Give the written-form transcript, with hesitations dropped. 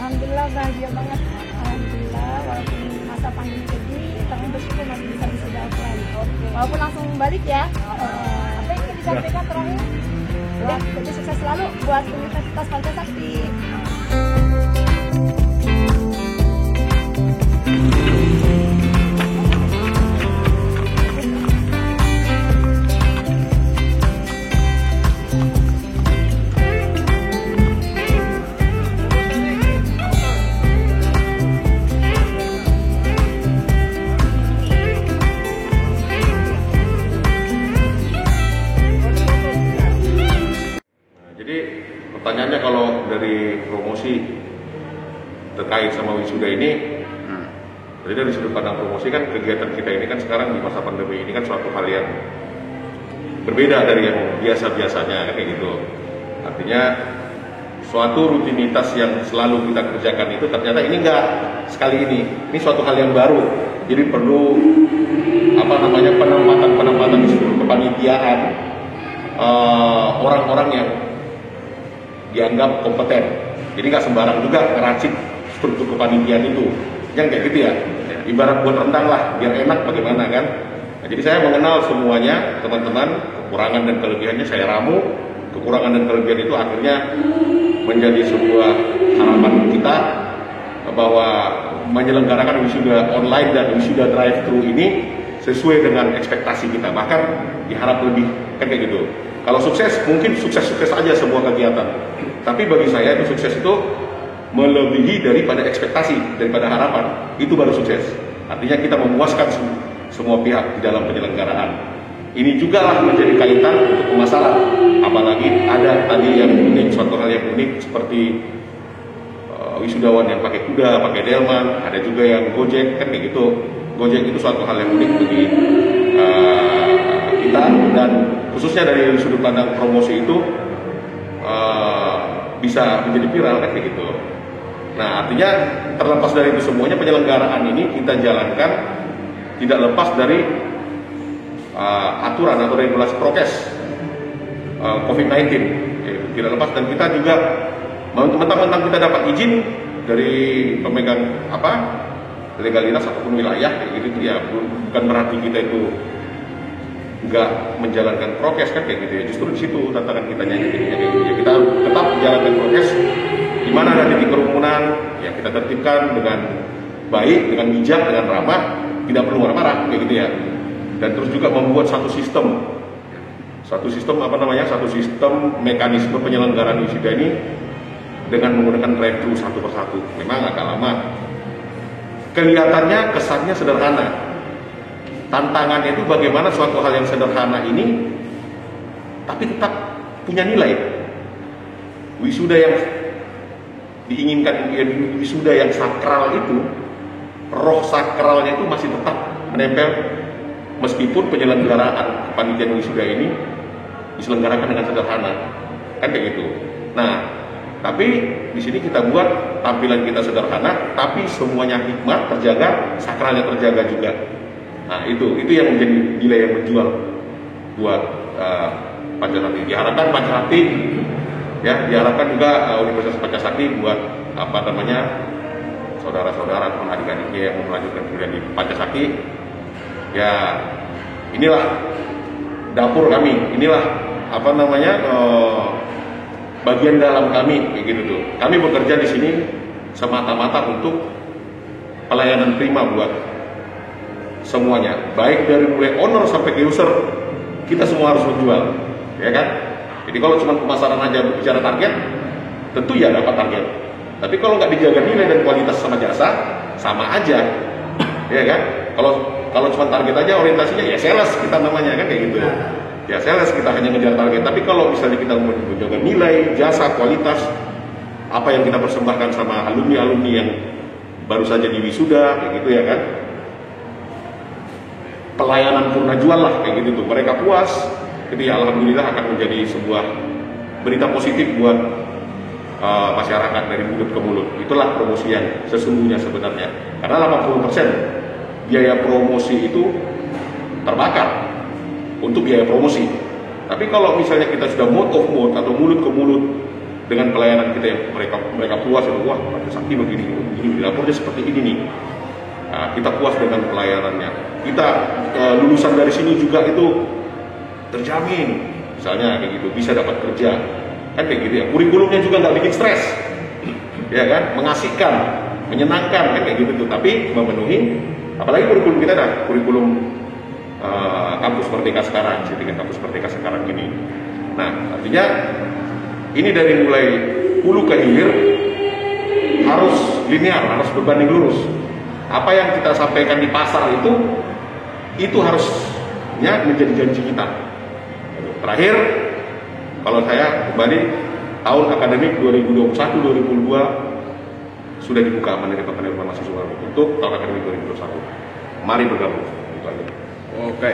Alhamdulillah bahagia banget. Alhamdulillah walaupun masa pandemi ini kami bersyukur masih bisa wisuda offline. Walaupun langsung balik ya. Apa yang ingin disampaikan terakhir? Ya, jadi sukses selalu buat Universitas Pancasakti. Pertanyaannya kalau dari promosi terkait sama wisuda ini, jadi dari sudut pandang promosi kan kegiatan kita ini kan sekarang di masa pandemi ini kan suatu hal yang berbeda dari yang biasa-biasanya kayak gitu. Artinya suatu rutinitas yang selalu kita kerjakan itu ternyata ini enggak sekali ini suatu hal yang baru. Jadi perlu penempatan di seluruh kepanitiaan orang-orang yang dianggap kompeten. Jadi nggak sembarang juga ngeracik struktur kepanitiaan itu. Yang kayak gitu ya. Ibarat buat rendang lah, biar enak bagaimana kan. Nah, jadi saya mengenal semuanya, teman-teman, kekurangan dan kelebihannya saya ramu. Kekurangan dan kelebihan itu akhirnya menjadi sebuah harapan kita bahwa menyelenggarakan wisuda online dan wisuda drive-thru ini sesuai dengan ekspektasi kita. Bahkan diharap lebih, kan kayak gitu. Kalau sukses, mungkin sukses-sukses aja semua kegiatan. Tapi bagi saya itu sukses itu melebihi daripada ekspektasi, daripada harapan. Itu baru sukses. Artinya kita memuaskan semua pihak di dalam penyelenggaraan. Ini juga lah menjadi kaitan untuk pemasaran. Apalagi ada tadi yang unik, suatu hal yang unik seperti wisudawan yang pakai kuda, pakai delman. Ada juga yang Gojek, kan kayak gitu. Gojek itu suatu hal yang unik bagi kita, dan khususnya dari sudut pandang promosi itu bisa menjadi viral kan kayak gitu. Nah, artinya terlepas dari itu semuanya, penyelenggaraan ini kita jalankan tidak lepas dari aturan atau regulasi prokes COVID-19, tidak lepas. Dan kita juga mentang-mentang kita dapat izin dari pemegang legalitas ataupun wilayah kayak gitu ya, bukan berarti kita itu nggak menjalankan prokes kan kayak gitu ya. Justru di situ tantangan kita kayak gitu ya. Kita tetap menjalankan prokes. Di mana ada titik kerumunan ya kita tertibkan dengan baik, dengan bijak, dengan ramah, tidak perlu marah-marah kayak gitu ya. Dan terus juga membuat satu sistem mekanisme penyelenggaraan wisuda ini dengan menggunakan drive-thru satu persatu. Memang agak lama. Kelihatannya kesannya sederhana. Tantangannya itu bagaimana suatu hal yang sederhana ini tapi tetap punya nilai. Wisuda yang diinginkan, wisuda yang sakral itu, roh sakralnya itu masih tetap menempel meskipun penyelenggaraan kepanitiaan wisuda ini diselenggarakan dengan sederhana, kan kayak gitu. Nah, tapi di sini kita buat tampilan kita sederhana, tapi semuanya hikmat terjaga, sakralnya terjaga juga. Nah, itu yang menjadi nilai yang menjual buat Pancasakti. Diharapkan Pancasakti, ya, diharapkan juga Universitas Pancasakti buat saudara-saudara atau adik-adiknya yang mau melanjutkan kuliah di Pancasakti. Ya, inilah dapur kami, inilah bagian dalam kami, kayak gitu tuh. Kami bekerja di sini semata-mata untuk pelayanan prima buat semuanya, baik dari mulai owner sampai ke user, kita semua harus menjual, ya kan? Jadi kalau cuma pemasaran aja bicara target, tentu ya dapat target. Tapi kalau nggak dijaga nilai dan kualitas sama jasa, sama aja, ya kan? Kalau cuma target aja orientasinya ya sales kita namanya, kan kayak gitu. Ya sales, kita hanya ngejar target. Tapi kalau misalnya kita menjaga nilai, jasa, kualitas, apa yang kita persembahkan sama alumni-alumni yang baru saja di wisuda, kayak gitu ya kan? Pelayanan purna jual lah, kayak gitu tuh. Mereka puas, jadi ya alhamdulillah akan menjadi sebuah berita positif buat masyarakat dari mulut ke mulut. Itulah promosi yang sesungguhnya sebenarnya. Karena 80% biaya promosi itu terbakar untuk biaya promosi. Tapi kalau misalnya kita sudah mode of mode atau mulut ke mulut dengan pelayanan kita yang mereka puas, itu wah Pancasakti begini, dapurnya seperti ini nih. Nah, kita puas dengan pelayanannya. Kita lulusan dari sini juga itu terjamin, misalnya kayak gitu, bisa dapat kerja, kan kayak gitu ya. Kurikulumnya juga nggak bikin stres, ya kan, mengasihkan, menyenangkan, kan kayak gitu tuh. Tapi memenuhi, apalagi kurikulum kita ada kurikulum kampus Merdeka sekarang, dengan kampus Merdeka sekarang ini. Nah, artinya ini dari mulai hulu ke hilir harus linear, harus berbanding lurus. Apa yang kita sampaikan di pasar itu harusnya menjadi janji kita. Terakhir, kalau saya kembali, tahun akademik 2021-2022 sudah dibuka menerima penerimaan mahasiswa untuk tahun akademik 2021. Mari bergabung. Oke.